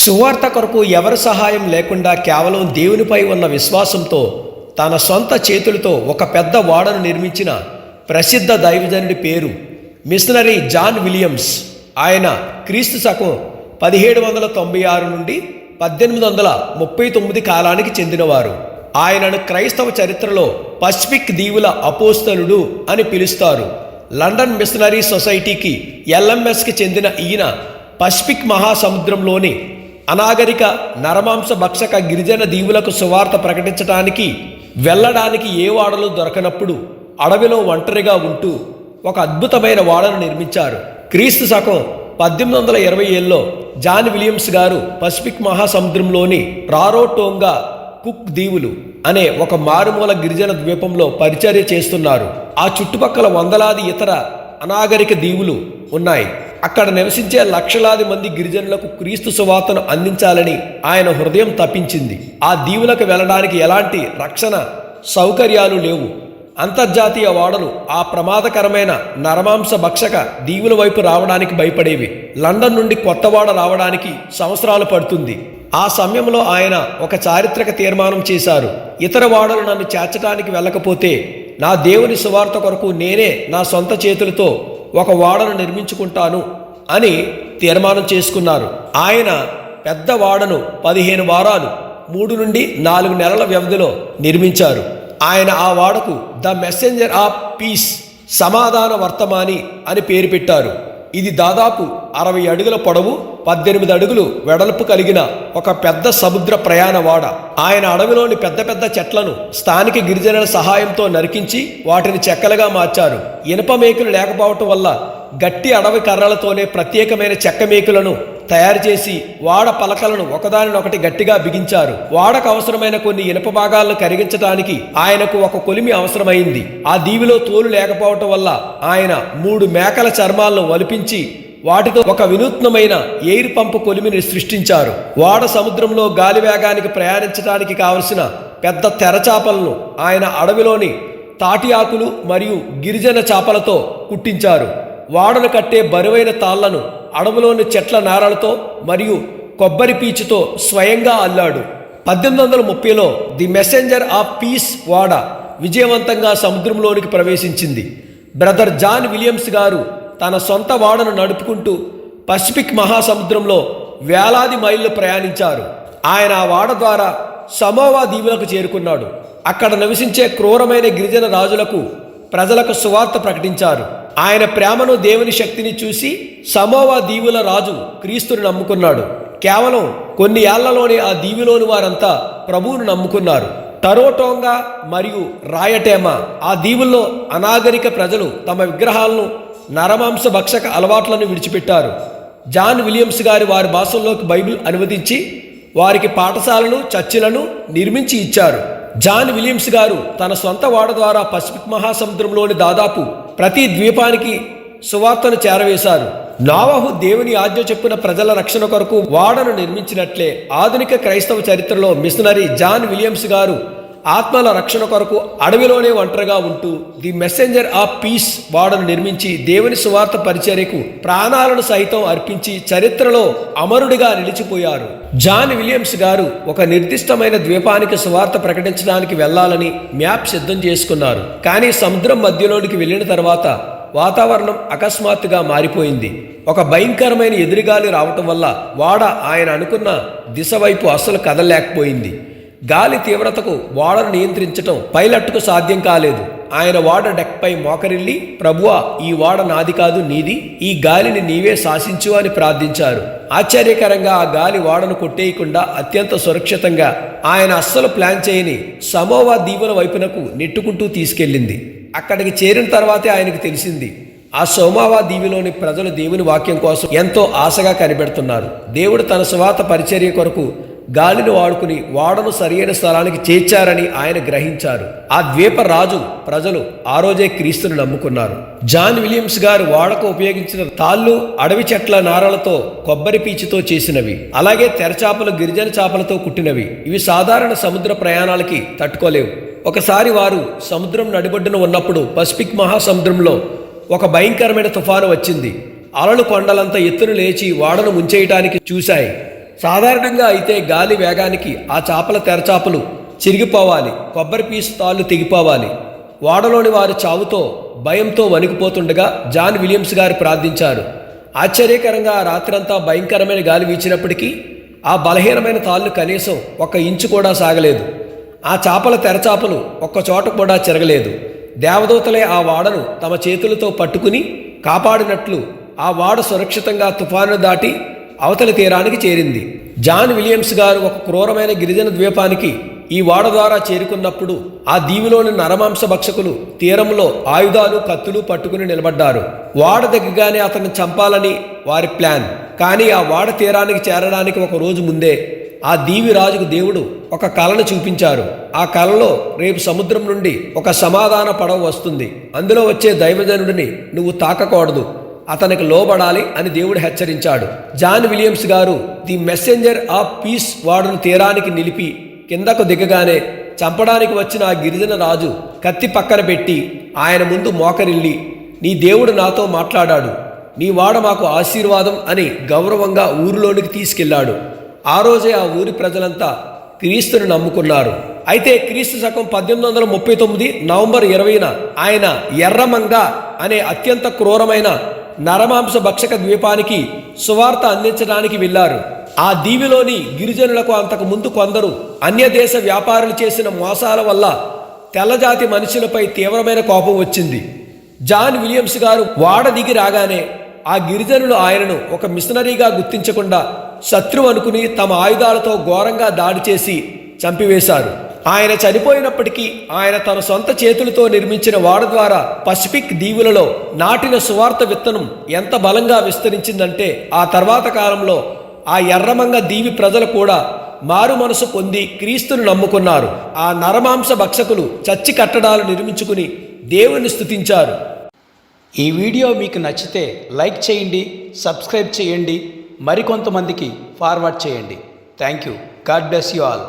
సువార్త కొరకు ఎవరి సహాయం లేకుండా కేవలం దేవునిపై ఉన్న విశ్వాసంతో తన సొంత చేతులతో ఒక పెద్ద ఓడను నిర్మించిన ప్రసిద్ధ దైవజనుడి పేరు మిషనరీ జాన్ విలియమ్స్. ఆయన క్రీస్తు శకం 1796 నుండి 1839 కాలానికి చెందినవారు. ఆయనను క్రైస్తవ చరిత్రలో పసిఫిక్ దీవుల అపోస్తలుడు అని పిలుస్తారు. లండన్ మిషనరీ సొసైటీకి LMSకి చెందిన ఈయన పసిఫిక్ మహాసముద్రంలోని అనాగరిక నరమాంస భక్షక గిరిజన దీవులకు సువార్త ప్రకటించడానికి వెళ్ళడానికి ఏ ఓడలు దొరకనప్పుడు అడవిలో ఒంటరిగా ఉంటూ ఒక అద్భుతమైన ఓడను నిర్మించారు. క్రీస్తు శకం 1827లో జాన్ విలియమ్స్ గారు పసిఫిక్ మహాసముద్రంలోని రారోటోంగా కుక్ దీవులు అనే ఒక మారుమూల గిరిజన ద్వీపంలో పరిచర్య చేస్తున్నారు. ఆ చుట్టుపక్కల వందలాది ఇతర అనాగరిక దీవులు ఉన్నాయి. అక్కడ నివసించే లక్షలాది మంది గిరిజనులకు క్రీస్తు సువార్తను అందించాలని ఆయన హృదయం తప్పించింది. ఆ దీవులకు వెళ్ళడానికి ఎలాంటి రక్షణ సౌకర్యాలు లేవు. అంతర్జాతీయ ఓడలు ఆ ప్రమాదకరమైన నరమాంస భక్షక దీవుల వైపు రావడానికి భయపడేవి. లండన్ నుండి కొత్త ఓడ రావడానికి సంవత్సరాలు పడుతుంది. ఆ సమయంలో ఆయన ఒక చారిత్రక తీర్మానం చేశారు. ఇతర ఓడలు నన్ను చేర్చడానికి వెళ్ళకపోతే నా దేవుని సువార్త కొరకు నేనే నా సొంత చేతులతో ఒక ఓడను నిర్మించుకుంటాను అని తీర్మానం చేసుకున్నారు. ఆయన పెద్ద ఓడను 15 వారాలు 3 నుండి 4 నెలల వ్యవధిలో నిర్మించారు. ఆయన ఆ ఓడకు ద మెసెంజర్ ఆఫ్ పీస్, సమాధాన వర్తమాని అని పేరు పెట్టారు. ఇది దాదాపు 60 అడుగుల పొడవు, 18 అడుగులు వెడల్పు కలిగిన ఒక పెద్ద సముద్ర ప్రయాణ ఓడ. ఆయన అడవిలోని పెద్ద పెద్ద చెట్లను స్థానిక గిరిజనుల సహాయంతో నరికించి వాటిని చెక్కలుగా మార్చారు. ఇనుప మేకులు లేకపోవటం వల్ల గట్టి అడవి కర్రలతోనే ప్రత్యేకమైన చెక్క మేకులను తయారు చేసి వాడ పలకలను ఒకదానినొకటి గట్టిగా బిగించారు. వాడకు అవసరమైన కొన్ని ఇనుప భాగాలను కరిగించడానికి ఆయనకు ఒక కొలిమి అవసరమైంది. ఆ దీవిలో తోలు లేకపోవటం వల్ల ఆయన 3 మేకల చర్మాలను వలిపించి వాటితో ఒక వినూత్నమైన ఎయిర్ పంపు కొలిమిని సృష్టించారు. వాడ సముద్రంలో గాలి వేగానికి ప్రయాణించడానికి కావలసిన పెద్ద తెరచాపలను ఆయన అడవిలోని తాటి ఆకులు మరియు గిరిజన చాపలతో కుట్టించారు. వాడను కట్టే బరువైన తాళ్లను అడవిలోని చెట్ల నారలతో మరియు కొబ్బరి పీచుతో స్వయంగా అల్లాడు. 1830లో ది మెసెంజర్ ఆఫ్ పీస్ ఓడ విజయవంతంగా సముద్రంలోనికి ప్రవేశించింది. బ్రదర్ జాన్ విలియమ్స్ గారు తన సొంత ఓడను నడుపుకుంటూ పసిఫిక్ మహాసముద్రంలో వేలాది మైళ్ళు ప్రయాణించారు. ఆయన ఆ ఓడ ద్వారా సమోవా దీవులకు చేరుకున్నాడు. అక్కడ నివసించే క్రూరమైన గిరిజన రాజులకు ప్రజలకు సువార్త ప్రకటించారు. ఆయన ప్రేమను దేవుని శక్తిని చూసి సమోవా దీవుల రాజు క్రీస్తుని నమ్ముకున్నాడు. కేవలం కొన్ని ఏళ్లలోనే ఆ దీవిలోని వారంతా ప్రభువును నమ్ముకున్నారు. టరోటోంగా మరియు రాయటేమా ఆ దీవుల్లో అనాగరిక ప్రజలు తమ విగ్రహాలను నరమాంస భక్షక అలవాట్లను విడిచిపెట్టారు. జాన్ విలియమ్స్ గారి వారి భాషల్లోకి బైబిల్ అనువదించి వారికి పాఠశాలలు, చర్చిలను నిర్మించి ఇచ్చారు. జాన్ విలియమ్స్ గారు తన సొంత ఓడ ద్వారా పసిఫిక్ మహాసముద్రంలోని దాదాపు ప్రతి ద్వీపానికి సువార్తను చేరవేశారు. నోవహు దేవుని ఆజ్ఞ చెప్పున ప్రజల రక్షణ కొరకు ఓడను నిర్మించినట్లే ఆధునిక క్రైస్తవ చరిత్రలో మిషనరీ జాన్ విలియమ్స్ గారు ఆత్మల రక్షణ కొరకు అడవిలోనే ఒంటరిగా ఉంటూ ది మెసెంజర్ ఆఫ్ పీస్ ఓడను నిర్మించి దేవుని సువార్త పరిచర్యకు ప్రాణాలను సైతం అర్పించి చరిత్రలో అమరుడిగా నిలిచిపోయారు. జాన్ విలియమ్స్ గారు ఒక నిర్దిష్టమైన ద్వీపానికి సువార్త ప్రకటించడానికి వెళ్లాలని మ్యాప్ సిద్ధం చేసుకున్నారు. కానీ సముద్రం మధ్యలోనికి వెళ్ళిన తర్వాత వాతావరణం అకస్మాత్తుగా మారిపోయింది. ఒక భయంకరమైన ఎదురుగాలి రావటం వల్ల ఓడ ఆయన అనుకున్న దిశ వైపు అస్సలు కదలలేకపోయింది. గాలి తీవ్రతకు ఓడను నియంత్రించటం పైలట్కు సాధ్యం కాలేదు. ఆయన ఓడ డెక్పై మోకరిల్లి, ప్రభువా, ఈ ఓడ నాది కాదు, నీది, ఈ గాలిని నీవే శాసించు అని ప్రార్థించారు. ఆశ్చర్యకరంగా ఆ గాలి ఓడను కొట్టేయకుండా అత్యంత సురక్షితంగా ఆయన అస్సలు ప్లాన్ చేయని సమోవా దీవుల వైపునకు నెట్టుకుంటూ తీసుకెళ్ళింది. అక్కడికి చేరిన తర్వాతే ఆయనకు తెలిసింది ఆ సోమావా దీవిలోని ప్రజలు దేవుని వాక్యం కోసం ఎంతో ఆశగా కనిపెడుతున్నారు. దేవుడు తన సువార్త పరిచర్య కొరకు గాలిని వాడుకుని ఓడను సరియైన స్థలానికి చేర్చారని ఆయన గ్రహించారు. ఆ ద్వీప రాజు ప్రజలు ఆ రోజే క్రీస్తుని నమ్ముకున్నారు. జాన్ విలియమ్స్ గారు ఓడకు ఉపయోగించిన తాళ్ళు అడవి చెట్ల నారలతో, కొబ్బరి పీచుతో చేసినవి. అలాగే తెరచాపలు గిరిజన చాపలతో కుట్టినవి. ఇవి సాధారణ సముద్ర ప్రయాణాలకి తట్టుకోలేవు. ఒకసారి వారు సముద్రం నడిబొడ్డున ఉన్నప్పుడు పసిఫిక్ మహాసముద్రంలో ఒక భయంకరమైన తుఫాను వచ్చింది. అలలు కొండలంత ఎత్తును లేచి ఓడను ముంచేయటానికి చూశాయి. సాధారణంగా అయితే గాలి వేగానికి ఆ చేపల తెరచాపలు చిరిగిపోవాలి, కొబ్బరి పీసు తాళ్ళు తెగిపోవాలి. ఓడలోని వారి చావుతో భయంతో వణికిపోతుండగా జాన్ విలియమ్స్ గారు ప్రార్థించారు. ఆశ్చర్యకరంగా ఆ రాత్రంతా భయంకరమైన గాలి వీచినప్పటికీ ఆ బలహీనమైన తాళ్ళు కనీసం 1 ఇంచు కూడా సాగలేదు. ఆ చేపల తెరచాపలు ఒక్క చోట కూడా చెరగలేదు. దేవదూతలే ఆ ఓడను తమ చేతులతో పట్టుకుని కాపాడినట్లు ఆ ఓడ సురక్షితంగా తుఫాను దాటి అవతలి తీరానికి చేరింది. జాన్ విలియమ్స్ గారు ఒక క్రూరమైన గిరిజన ద్వీపానికి ఈ ఓడ ద్వారా చేరుకున్నప్పుడు ఆ దీవిలోని నరమాంస భక్షకులు తీరంలో ఆయుధాలు, కత్తులు పట్టుకుని నిలబడ్డారు. ఓడ దగ్గరగానే అతన్ని చంపాలని వారి ప్లాన్. కానీ ఆ ఓడ తీరానికి చేరడానికి 1 రోజు ముందే ఆ దీవి రాజుకు దేవుడు ఒక కలను చూపించారు. ఆ కలలో రేపు సముద్రం నుండి ఒక సమాధాన పడవ వస్తుంది, అందులో వచ్చే దైవజనుడిని నువ్వు తాకకూడదు, అతనికి లోబడాలి అని దేవుడు హెచ్చరించాడు. జాన్ విలియమ్స్ గారు ది మెసెంజర్ ఆఫ్ పీస్ ఓడను తీరానికి నిలిపి కిందకు దిగగానే చంపడానికి వచ్చిన ఆ గిరిజన రాజు కత్తి పక్కన పెట్టి ఆయన ముందు మోకరిల్లి, నీ దేవుడు నాతో మాట్లాడాడు, నీ వాడ మాకు ఆశీర్వాదం అని గౌరవంగా ఊరిలోనికి తీసుకెళ్లాడు. ఆ రోజే ఆ ఊరి ప్రజలంతా క్రీస్తుని నమ్ముకున్నారు. అయితే క్రీస్తు శకం 1839 నవంబర్ 20న ఆయన ఎర్రమంగ అనే అత్యంత క్రూరమైన నరమాంస భక్షక ద్వీపానికి సువార్త అందించడానికి వెళ్లారు. ఆ దీవిలోని గిరిజనులకు అంతకు ముందు కొందరు అన్యదేశ వ్యాపారులు చేసిన మోసాల వల్ల తెల్లజాతి మనుషులపై తీవ్రమైన కోపం వచ్చింది. జాన్ విలియమ్స్ గారు ఓడ దిగి రాగానే ఆ గిరిజనులు ఆయనను ఒక మిషనరీగా గుర్తించకుండా శత్రువు అనుకుని తమ ఆయుధాలతో ఘోరంగా దాడి చేసి చంపివేశారు. ఆయన చనిపోయినప్పటికీ ఆయన తన సొంత చేతులతో నిర్మించిన ఓడ ద్వారా పసిఫిక్ దీవులలో నాటిన సువార్త విత్తనం ఎంత బలంగా విస్తరించిందంటే ఆ తర్వాత కాలంలో ఆ ఎర్రమంగ దీవి ప్రజలు కూడా మారు మనసు పొంది క్రీస్తును నమ్ముకున్నారు. ఆ నరమాంస భక్షకులు చచ్చి కట్టడాలు నిర్మించుకుని దేవుని స్తుతించారు. ఈ వీడియో మీకు నచ్చితే లైక్ చేయండి, సబ్స్క్రైబ్ చేయండి, మరికొంతమందికి ఫార్వర్డ్ చేయండి. Thank you. God bless you all.